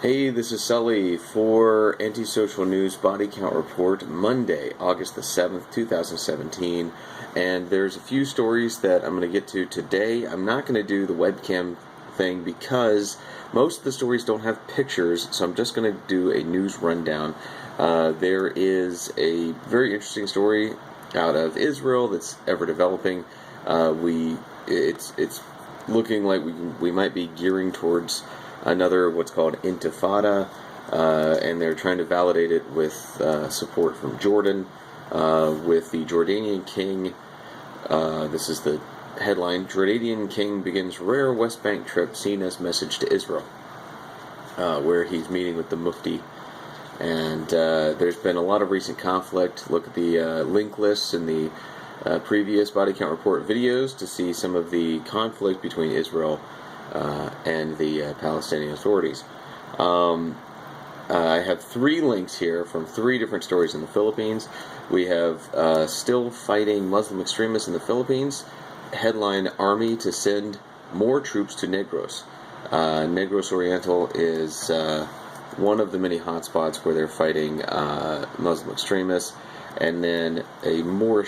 Hey, this is Sully for Antisocial News Body Count Report, Monday, August the 7th, 2017. And there's a few stories that I'm going to get to today. I'm not going to do the webcam thing because most of the stories don't have pictures, so I'm just going to do a news rundown. There is a very interesting story out of Israel that's ever developing. It's looking like we might be gearing towards another what's called intifada, and they're trying to validate it with support from Jordan, with the Jordanian king. This is the headline: Jordanian king begins rare West Bank trip seen as message to Israel, where he's meeting with the Mufti. And there's been a lot of recent conflict. Look at the link lists in the previous Body Count Report videos to see some of the conflict between Israel and the Palestinian authorities. I have three links here from three different stories in the Philippines. We have still fighting Muslim extremists in the Philippines. Headline: Army to send more troops to NEGROS. NEGROS Oriental is one of the many hotspots where they're fighting Muslim extremists. And then a more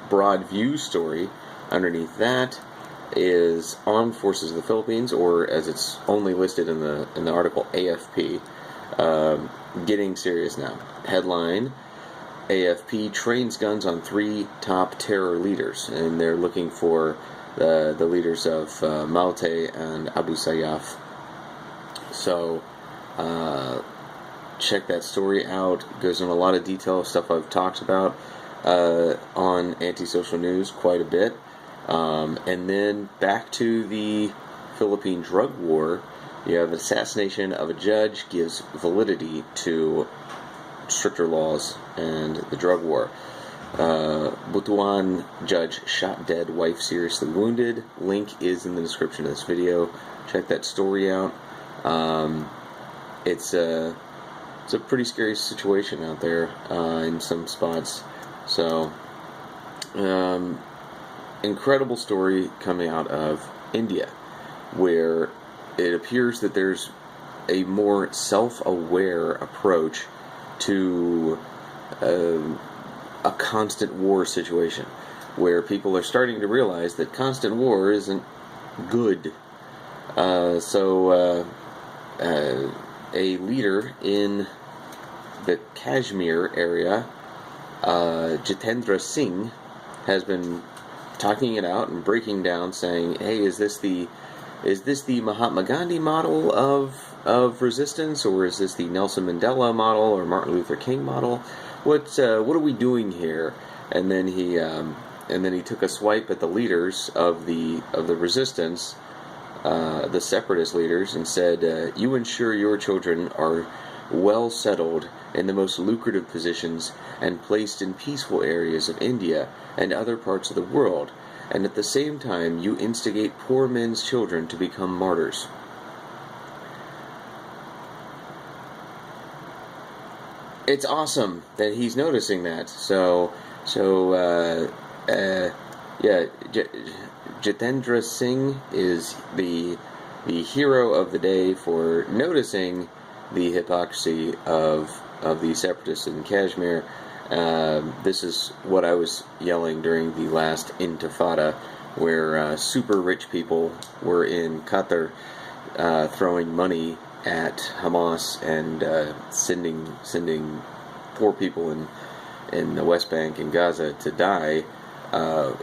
broad view story underneath that is Armed Forces of the Philippines, or as it's only listed in the article, AFP, getting serious now. Headline: AFP trains guns on 3 top terror leaders, and they're looking for the leaders of Maute and Abu Sayyaf. So check that story out. It goes into a lot of detail of stuff I've talked about on Antisocial News quite a bit. And then back to the Philippine drug war. You have Assassination of a Judge gives validity to stricter laws and the drug war. Butuan judge shot dead, wife seriously wounded. Link is in the description of this video. Check that story out. It's a pretty scary situation out there in some spots. So, incredible story coming out of India, where it appears that there's a more self-aware approach to a constant war situation, where people are starting to realize that constant war isn't good. A leader in the Kashmir area, Jitendra Singh, has been talking it out and breaking down, saying, "Hey, is this the Mahatma Gandhi model of resistance, or is this the Nelson Mandela model or Martin Luther King model? What are we doing here?" And then he took a swipe at the leaders of the resistance, the separatist leaders, and said, "You ensure your children are well settled in the most lucrative positions and placed in peaceful areas of India and other parts of the world, and at the same time you instigate poor men's children to become martyrs." It's awesome that he's noticing that. Jitendra Singh is the hero of the day for noticing the hypocrisy of the separatists in Kashmir. This is what I was yelling during the last intifada, where super rich people were in Qatar throwing money at Hamas and sending poor people in the West Bank and Gaza to die,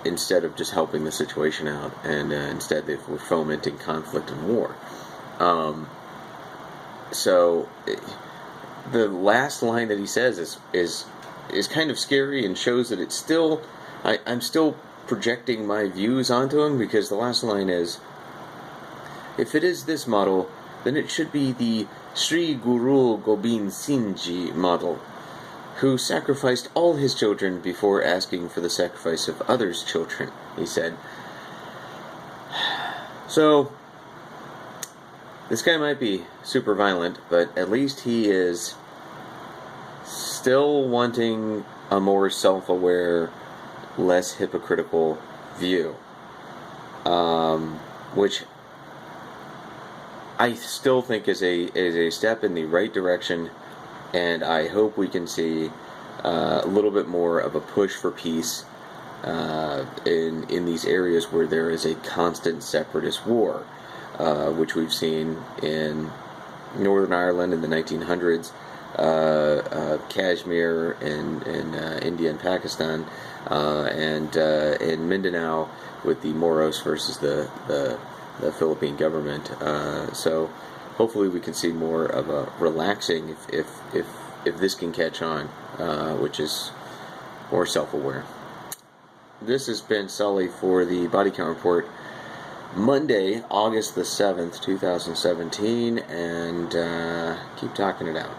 instead of just helping the situation out, and instead they were fomenting conflict and war. So the last line that he says is kind of scary and shows that it's still, I'm still projecting my views onto him, because the last line is, "If it is this model, then it should be the Sri Guru Gobind Singh Ji model, who sacrificed all his children before asking for the sacrifice of others' children," he said. So, this guy might be super violent, but at least he is still wanting a more self-aware, less hypocritical view. Which I still think is a step in the right direction, and I hope we can see a little bit more of a push for peace in these areas where there is a constant separatist war, which we've seen in Northern Ireland in the 1900s, Kashmir in India and Pakistan, and in Mindanao with the Moros versus the Philippine government. So hopefully we can see more of a relaxing if this can catch on, which is more self-aware. This has been Sully for the Body Count Report, Monday, August the 7th, 2017, and keep talking it out.